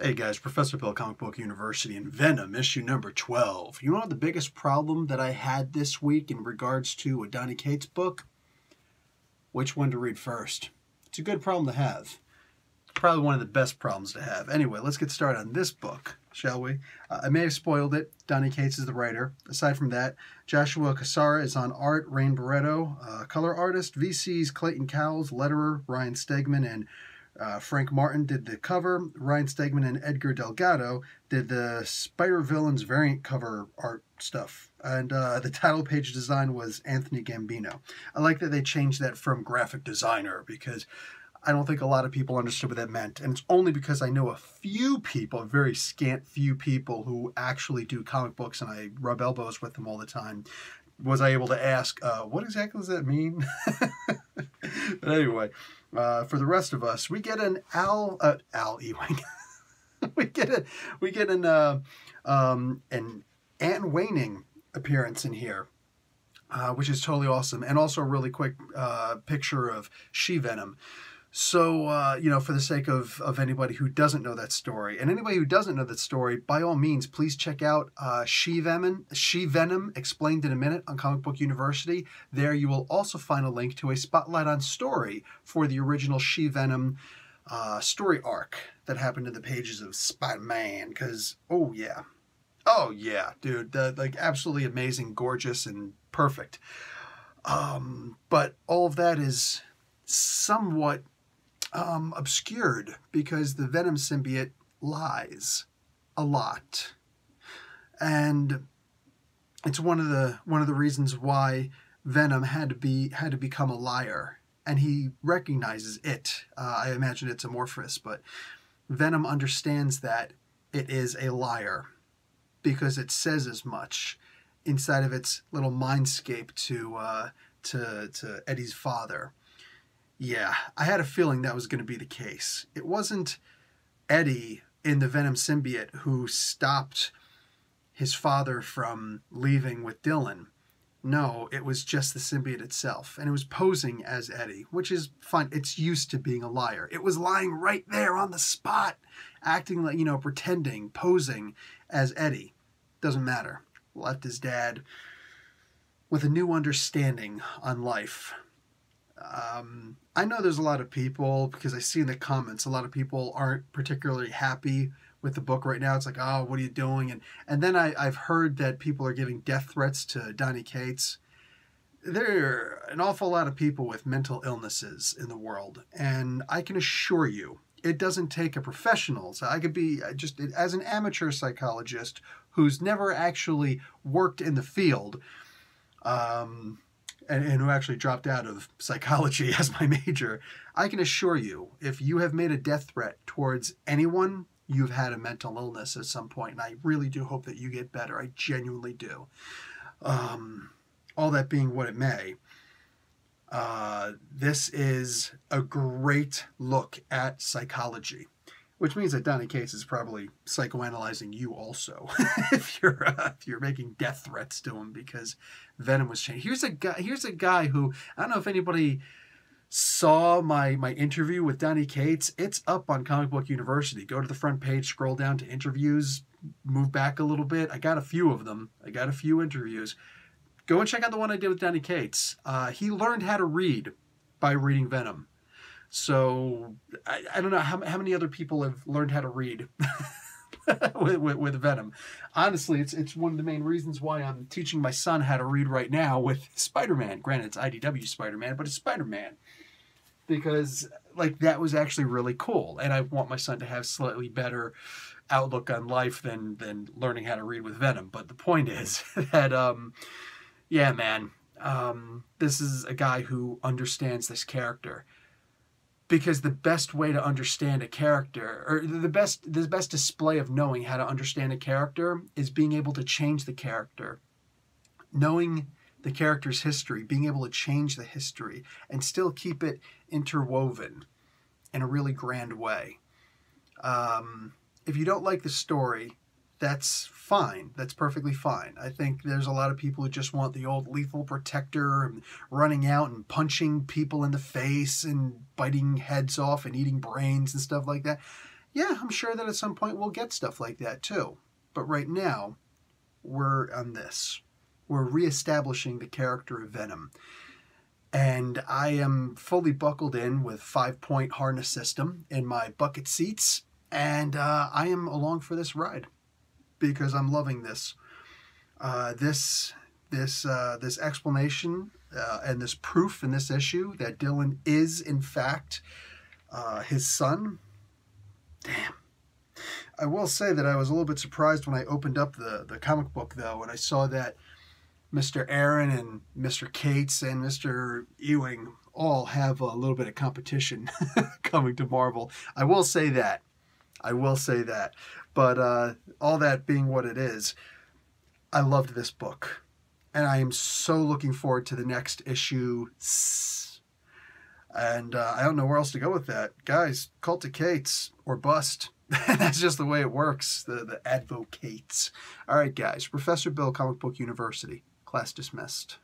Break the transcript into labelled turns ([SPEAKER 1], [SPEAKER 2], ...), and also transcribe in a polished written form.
[SPEAKER 1] Hey guys, Professor Bill, Comic Book University, and Venom, issue number 12. You know the biggest problem that I had this week in regards to a Donny Cates book? Which one to read first? It's a good problem to have. Probably one of the best problems to have. Anyway, let's get started on this book, shall we? I may have spoiled it. Donny Cates is the writer. Aside from that, Joshua Cassara is on art, Rain Barretto, color artist, VC's Clayton Cowles, letterer, Ryan Stegman, and Frank Martin did the cover. Ryan Stegman and Edgar Delgado did the Spider-Villains variant cover art stuff. And the title page design was Anthony Gambino. I like that they changed that from graphic designer because I don't think a lot of people understood what that meant. And it's only because I know a few people, a very scant few people who actually do comic books, and I rub elbows with them all the time, was I able to ask, what exactly does that mean? But anyway, for the rest of us, we get an Al Ewing. we get an Anne Waning appearance in here, which is totally awesome, and also a really quick picture of She-Venom. So, for the sake of anybody who doesn't know that story, and anybody who doesn't know that story, by all means, please check out She-Venom Explained in a Minute on Comic Book University. There you will also find a link to a Spotlight on Story for the original She-Venom story arc that happened in the pages of Spider-Man, because, oh yeah, dude, like absolutely amazing, gorgeous, and perfect. But all of that is somewhat obscured because the Venom symbiote lies a lot, and it's one of the reasons why Venom had to become a liar, and he recognizes it. I imagine it's amorphous, but Venom understands that it is a liar because it says as much inside of its little mindscape to Eddie's father. Yeah, I had a feeling that was going to be the case. It wasn't Eddie in the Venom symbiote who stopped his father from leaving with Dylan. No, it was just the symbiote itself, and it was posing as Eddie, which is fine. It's used to being a liar. It was lying right there on the spot, acting like, pretending, posing as Eddie. Doesn't matter. Left his dad with a new understanding on life. I know there's a lot of people, because I see in the comments, a lot of people aren't particularly happy with the book right now. It's like, oh, what are you doing? And then I've heard that people are giving death threats to Donny Cates. There are an awful lot of people with mental illnesses in the world, and I can assure you, it doesn't take a professional. So I could be just, as an amateur psychologist who's never actually worked in the field, and who actually dropped out of psychology as my major, I can assure you, if you have made a death threat towards anyone, you've had a mental illness at some point, and I really do hope that you get better. I genuinely do. All that being what it may, this is a great look at psychology, which means that Donny Cates is probably psychoanalyzing you also, if you're making death threats to him because Venom was changed. Here's a guy who, I don't know if anybody saw my interview with Donny Cates. It's up on Comic Book University. Go to the front page, scroll down to interviews, move back a little bit. I got a few of them. I got a few interviews. Go and check out the one I did with Donny Cates. He learned how to read by reading Venom. So, I don't know how many other people have learned how to read with Venom. Honestly, it's one of the main reasons why I'm teaching my son how to read right now with Spider-Man. Granted, it's IDW Spider-Man, but it's Spider-Man. Because, that was actually really cool. And I want my son to have slightly better outlook on life than learning how to read with Venom. But the point is that, yeah, man, this is a guy who understands this character. Because the best way to understand a character, or the best display of knowing how to understand a character, is being able to change the character. Knowing the character's history, being able to change the history, and still keep it interwoven in a really grand way. If you don't like the story, that's fine. That's perfectly fine. I think there's a lot of people who just want the old lethal protector and running out and punching people in the face and biting heads off and eating brains and stuff like that. yeah, I'm sure that at some point we'll get stuff like that too. But right now, we're on this. We're reestablishing the character of Venom. And I am fully buckled in with 5-point harness system in my bucket seats. And I am along for this ride because I'm loving this. This explanation and this proof in this issue that Dylan is, in fact, his son. Damn. I will say that I was a little bit surprised when I opened up the comic book, though, and I saw that Mr. Aaron and Mr. Cates and Mr. Ewing all have a little bit of competition coming to Marvel. I will say that. But all that being what it is, I loved this book. And I am so looking forward to the next issue. And I don't know where else to go with that. Guys, Cult of Cates or bust. That's just the way it works. The advocates. All right, guys. Professor Bill, Comic Book University. Class dismissed.